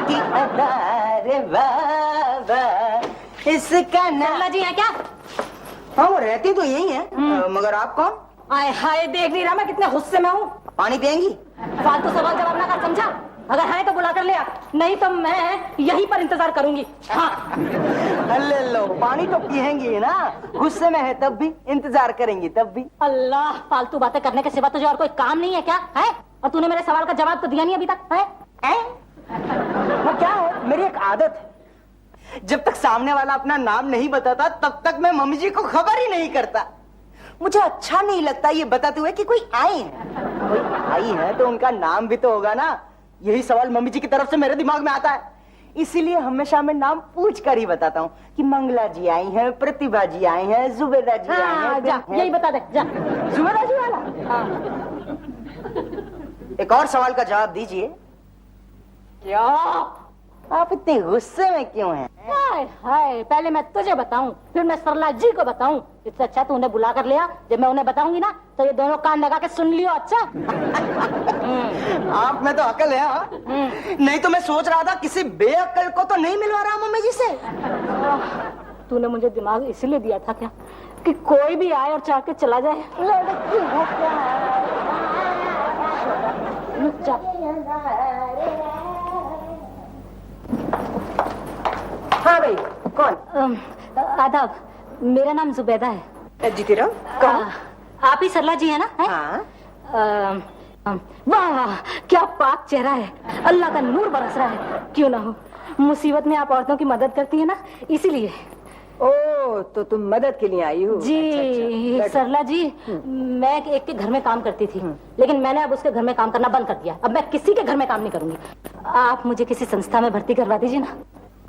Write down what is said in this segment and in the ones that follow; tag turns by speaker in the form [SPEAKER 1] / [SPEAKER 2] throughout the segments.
[SPEAKER 1] की अदा रे बाबा, इसका नाम
[SPEAKER 2] जी है क्या?
[SPEAKER 1] हाँ वो रहती तो यही है, मगर आप कौन?
[SPEAKER 2] आए हाय, देख नहीं रहा मैं कितने गुस्से में हूँ।
[SPEAKER 1] पानी पियेंगी?
[SPEAKER 2] फालतू सवाल जवाब ना कर, समझा? अगर है तो बुला कर ले आ, नहीं तो मैं यहीं पर इंतजार करूंगी। हाँ।
[SPEAKER 1] ले लो, पानी तो पियेंगी ना, गुस्से में है तब भी, इंतजार करेंगी तब भी।
[SPEAKER 2] अल्लाह, फालतू बातें करने के सिवा तुझे और कोई काम नहीं है क्या? है? और तूने मेरे सवाल का जवाब तो दिया नहीं अभी तक, है?
[SPEAKER 1] वो क्या है, मेरी एक आदत है, जब तक सामने वाला अपना नाम नहीं बताता तब तक मैं मम्मी जी को खबर ही नहीं करता। मुझे अच्छा नहीं लगता ये बताते हुए कि कोई आई है। कोई आई है तो उनका नाम भी तो होगा ना। यही सवाल मम्मी जी की तरफ से मेरे दिमाग में आता है, इसीलिए हमेशा मैं नाम पूछ कर ही बताता हूँ कि मंगला जी आई हैं, प्रतिभा जी आई हैं, जुबेदा जी आई हैं।
[SPEAKER 2] जा, यही बता दे, जा।
[SPEAKER 1] जुबेदा जी वाला?
[SPEAKER 2] हाँ।
[SPEAKER 1] एक और सवाल का जवाब दीजिए।
[SPEAKER 2] क्या?
[SPEAKER 1] आप इतने गुस्से में क्यों हैं?
[SPEAKER 2] हाय हाय, पहले मैं तुझे बताऊं, फिर मैं सरला जी को बताऊं। इससे अच्छा तू उन्हें बुला कर लिया, जब मैं उन्हें बताऊंगी ना तो ये दोनों कान लगा के सुन लियो। अच्छा।
[SPEAKER 1] आप में तो अकल है। हाँ? नहीं तो मैं सोच रहा था किसी बेअकल को तो नहीं मिलवा रहा मम्मी जी से।
[SPEAKER 2] तूने मुझे दिमाग इसलिए दिया था क्या कि कोई भी आए और चाह के चला जाए?
[SPEAKER 1] हाँ भाई, कौन?
[SPEAKER 2] आदाब, मेरा नाम जुबैदा है।
[SPEAKER 1] जीती रहो। कौन?
[SPEAKER 2] आप ही सरला जी है ना? है?
[SPEAKER 1] हाँ।
[SPEAKER 2] वाह वाह, क्या पाक चेहरा है, अल्लाह का नूर बरस रहा है। क्यों ना हो, मुसीबत में आप औरतों की मदद करती है ना, इसीलिए।
[SPEAKER 1] ओ, तो तुम मदद के लिए आई हो?
[SPEAKER 2] जी। अच्छा। सरला जी, मैं एक के घर में काम करती थी, लेकिन मैंने अब उसके घर में काम करना बंद कर दिया। अब मैं किसी के घर में काम नहीं करूंगी। आप मुझे किसी संस्था में भर्ती करवा दीजिए ना।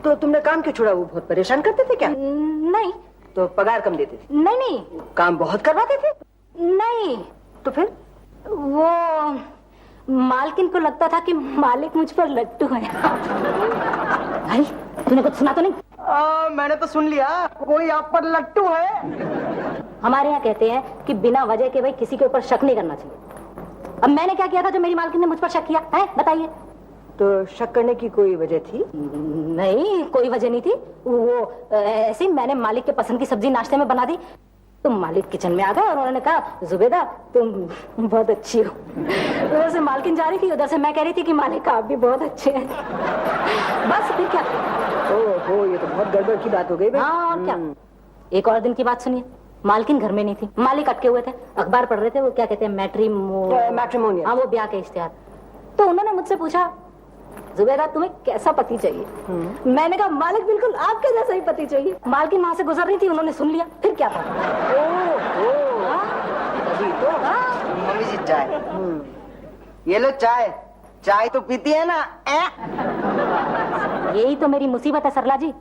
[SPEAKER 1] तो तुमने काम क्यों छोड़ा? वो बहुत परेशान करते थे क्या?
[SPEAKER 2] नहीं।
[SPEAKER 1] तो पगार कम देते थे?
[SPEAKER 2] नहीं नहीं।
[SPEAKER 1] काम बहुत करवाते थे?
[SPEAKER 2] नहीं।
[SPEAKER 1] तो फिर?
[SPEAKER 2] वो मालकिन को लगता था कि मालिक मुझ पर लट्टू है। भाई, तूने कुछ सुना तो नहीं?
[SPEAKER 1] मैंने तो सुन लिया, कोई आप पर लट्टू है।
[SPEAKER 2] हमारे यहाँ कहते हैं कि बिना वजह के भाई किसी के ऊपर शक नहीं करना चाहिए। अब मैंने क्या किया था जो मेरी मालकिन ने मुझ पर शक किया है? बताइए।
[SPEAKER 1] तो शक करने की कोई वजह थी?
[SPEAKER 2] नहीं, कोई वजह नहीं थी। वो ऐसे ही मैंने मालिक के पसंद की सब्जी नाश्ते में बना दी, तो मालिक किचन में आ गए और उन्होंने कहा, जुबेदा तुम बहुत अच्छी हो। उधर से मालकिन जा रही थी, उधर से मैं कह रही थी कि मालिक आप भी बहुत अच्छे हैं। बस फिर क्या?
[SPEAKER 1] ओहो, ये तो बहुत गड़बड़ की बात हो गई।
[SPEAKER 2] हाँ, और क्या। एक और दिन की बात सुनिए, मालकिन घर में नहीं थी, मालिक अटके हुए थे, अखबार पढ़ रहे थे, वो क्या कहते हैं, मैट्रिमोनियल। हाँ, वो ब्याह के इश्तेहार। तो उन्होंने मुझसे पूछा, जुबैदा तुम्हें कैसा पति चाहिए? मैंने कहा, मालिक बिल्कुल आपके जैसा ही पति चाहिए। मालकिन वहां से गुजर रही थी, उन्होंने सुन लिया, फिर क्या था?
[SPEAKER 1] अभी तो मम्मी जी चाय। ये लो चाय। चाय तो पीती है ना?
[SPEAKER 2] यही तो मेरी मुसीबत है सरला जी,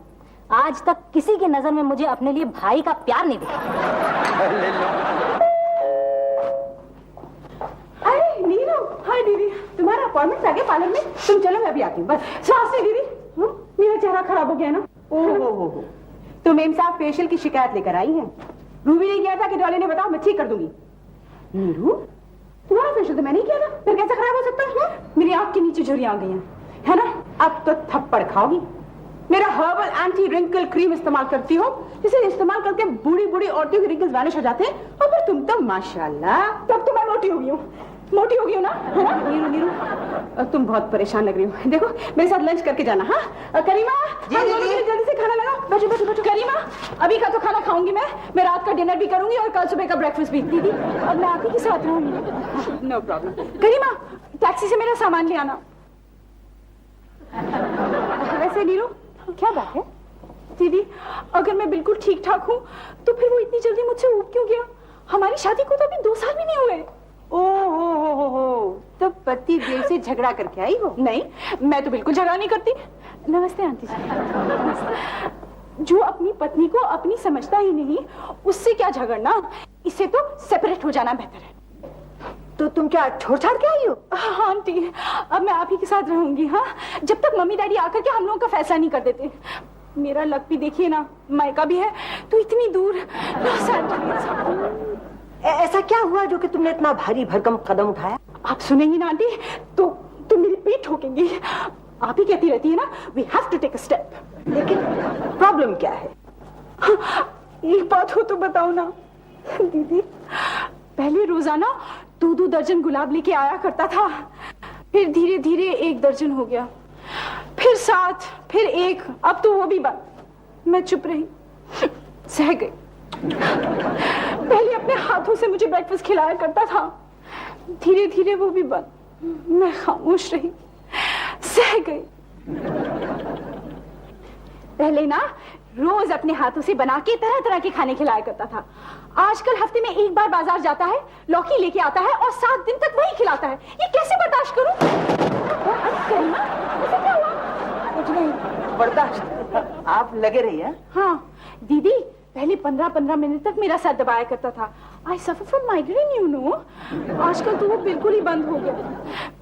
[SPEAKER 2] आज तक किसी की नजर में मुझे अपने लिए भाई का प्यार नहीं दिखा।
[SPEAKER 3] अरे नीरू, हाय दीदी, तुम्हारा अपॉइंटमेंट आ गया पार्लर में? तुम चलो, मैं अभी आती हूँ। बस श्वास से दीदी, मेरा चेहरा खराब हो गया ना। ओहो, तो मेम साहब फेशियल की शिकायत लेकर आई हैं। रूबी ने किया था कि डॉली ने बताओ, मैं ठीक कर दूंगी। नीरू, तुम्हारा फेशियल तो मैंने ही किया था, फिर कैसे खराब हो सकता है? मेरी आंख के नीचे झुर्रियां आ गई हैं, है ना? अब तो थप्पड़ खाओगी। मेरा हर्बल एंटी रिंकल क्रीम इस्तेमाल करती हो, जिसे इस्तेमाल करके बूढ़ी बूढ़ी औरतों के रिंकल्स वैनिश हो जाते हैं, और फिर तुम तो माशाल्लाह, तब तो मैं मोटी हो गई हूँ। मोटी हो गई हो ना, है ना? नीरू नीरू, तुम बहुत परेशान लग रही हो। देखो, मेरे साथ लंच करके जाना। हाँ करीमा, हम दोनों के लिए जल्दी से खाना लगाओ। बैठो बैठो बैठो। करीमा, अभी का तो खाना खाऊंगी मैं रात का डिनर भी करूंगी और कल सुबह का ब्रेकफास्ट भी। दीदी, और मैं आप ही के साथ रहूंगी। No problem. करीमा, टैक्सी से मेरा सामान ले आना। वैसे नीरू, क्या बात है? दीदी, अगर मैं बिल्कुल ठीक ठाक हूँ तो फिर वो इतनी जल्दी मुझसे उठ क्यों गया? हमारी शादी को तो अभी 2 साल भी नहीं हुए। ओहो, तो पति देव से झगड़ा करके आई हो? नहीं, मैं तो बिल्कुल झगड़ा नहीं करती। नमस्ते आंटी जी। जो अपनी पत्नी को अपनी समझता ही नहीं, उससे क्या झगड़ना, इससे तो सेपरेट हो जाना बेहतर है।
[SPEAKER 1] तो तुम क्या छोड़ छाड़ के आई हो?
[SPEAKER 3] हाँ आंटी, अब मैं आप ही के साथ रहूंगी। हाँ, जब तक मम्मी डैडी आकर के हम लोगों का फैसला नहीं कर देते। मेरा लक भी देखिए ना, मायका भी है तो इतनी दूर, लॉस एंजलिस।
[SPEAKER 1] ऐसा क्या हुआ जो कि तुमने इतना भारी भरकम कदम उठाया?
[SPEAKER 3] आप सुनेंगी ना आंटी तो मेरी पीठ ठोकेंगी। आप ही कहती रहती है ना, we have to take a step.
[SPEAKER 1] लेकिन प्रॉब्लम क्या है?
[SPEAKER 3] एक बात हो तो बताओ ना दीदी। पहले रोजाना 2-2 दर्जन गुलाब लेके आया करता था, फिर धीरे धीरे 1 दर्जन हो गया, फिर 7, फिर 1, अब तो वो भी बंद। मैं चुप रही, सह गई। पहले अपने हाथों से मुझे ब्रेकफास्ट खिलाया करता था, धीरे धीरे वो भी बंद। मैं खामोश रही, सह गई। पहले ना रोज अपने हाथों से बना के तरह तरह के खाने खिलाया करता था। आजकल हफ्ते में 1 बार बाजार जाता है, लौकी लेके आता है और 7 दिन तक वही खिलाता है। ये कैसे बर्दाश्त करूं? करीमा, ऐसा क्या हुआ?
[SPEAKER 1] कुछ नहीं, बर्दाश्त आप लगे रहिए।
[SPEAKER 3] हाँ दीदी, पहले 15-15 मिनट तक मेरा सर दबाया करता था। I suffer from migraine, you know. आजकल तो वो बिल्कुल ही बंद हो गया।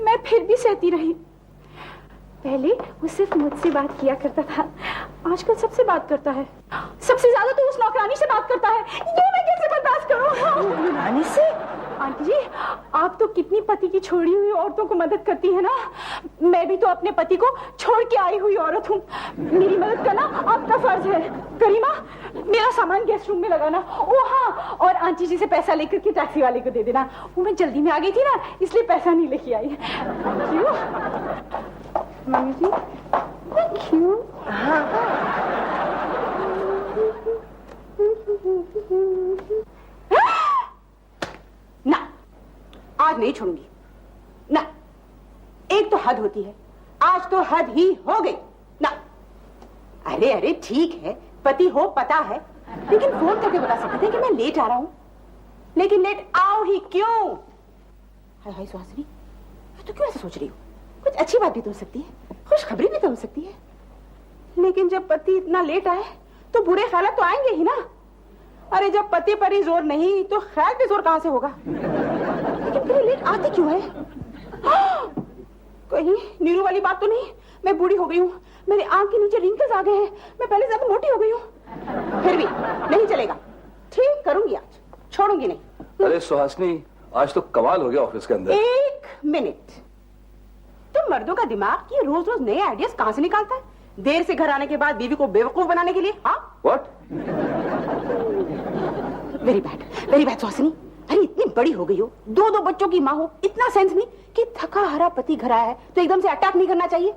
[SPEAKER 3] मैं फिर भी सहती रही। पहले वो सिर्फ मुझसे बात किया करता था, आजकल सबसे बात करता है। सबसे ज्यादा तो उस नौकरानी से बात करता है। ये मैं कैसे बर्दाश्त करूं?
[SPEAKER 1] रानी से?
[SPEAKER 3] आंटी जी, आप तो कितनी पति की छोड़ी हुई औरतों को मदद करती है ना। मैं भी तो अपने पति को छोड़ के आई हुई औरत हूँ। मेरी मदद करना आपका फर्ज है। करीमा, मेरा सामान गेस्ट रूम में लगाना। ओ हाँ, और आंटी जी से पैसा लेकर के टैक्सी वाले को दे देना। वो मैं जल्दी में आ गई थी ना, इसलिए पैसा नहीं लेके आई। क्यों मम्मी जी? क्यों? ना, आज नहीं छोड़ूंगी ना। एक तो हद होती है, आज तो हद ही हो गई ना। अरे अरे ठीक है, पति हो पता है, लेकिन फोन करके बता सकते थे कि मैं लेट आ रहा हूं। लेकिन लेट आओ ही क्यों? हाय हाय सुहासिनी, तो क्यों ऐसे सोच रही हो? कुछ अच्छी बात भी तो हो सकती है, खुशखबरी भी तो हो सकती है। लेकिन जब पति इतना लेट आए तो बुरे ख्याल तो आएंगे ही ना। अरे जब पति पर ही जोर नहीं तो ख्याल पे जोर कहां से होगा? लेकिन फिर लेट आते क्यों है? कहीं नीरू वाली बात तो नहीं? मैं बूढ़ी हो गई हूँ, मेरे आंख के नीचे रिंकल्स आ गए हैं, मैं पहले ज्यादा मोटी हो गई हूँ। फिर भी नहीं चलेगा, ठीक करूंगी आज, छोड़ूंगी नहीं।
[SPEAKER 4] अरे सुहासिनी, आज तो कमाल हो गया ऑफिस के अंदर।
[SPEAKER 3] 1 मिनट, तुम मर्दों का दिमाग ये रोज रोज नए आइडियाज कहां से निकालता है? देर से घर आने के बाद बीवी को बेवकूफ बनाने के लिए? हाँ,
[SPEAKER 4] व्हाट?
[SPEAKER 3] Very bad Suhasini. अरे इतनी बड़ी हो गई हो, 2-2 बच्चों की माँ हो, इतना सेंस नहीं कि थका हारा पति घर आया है तो एकदम से अटैक नहीं करना चाहिए?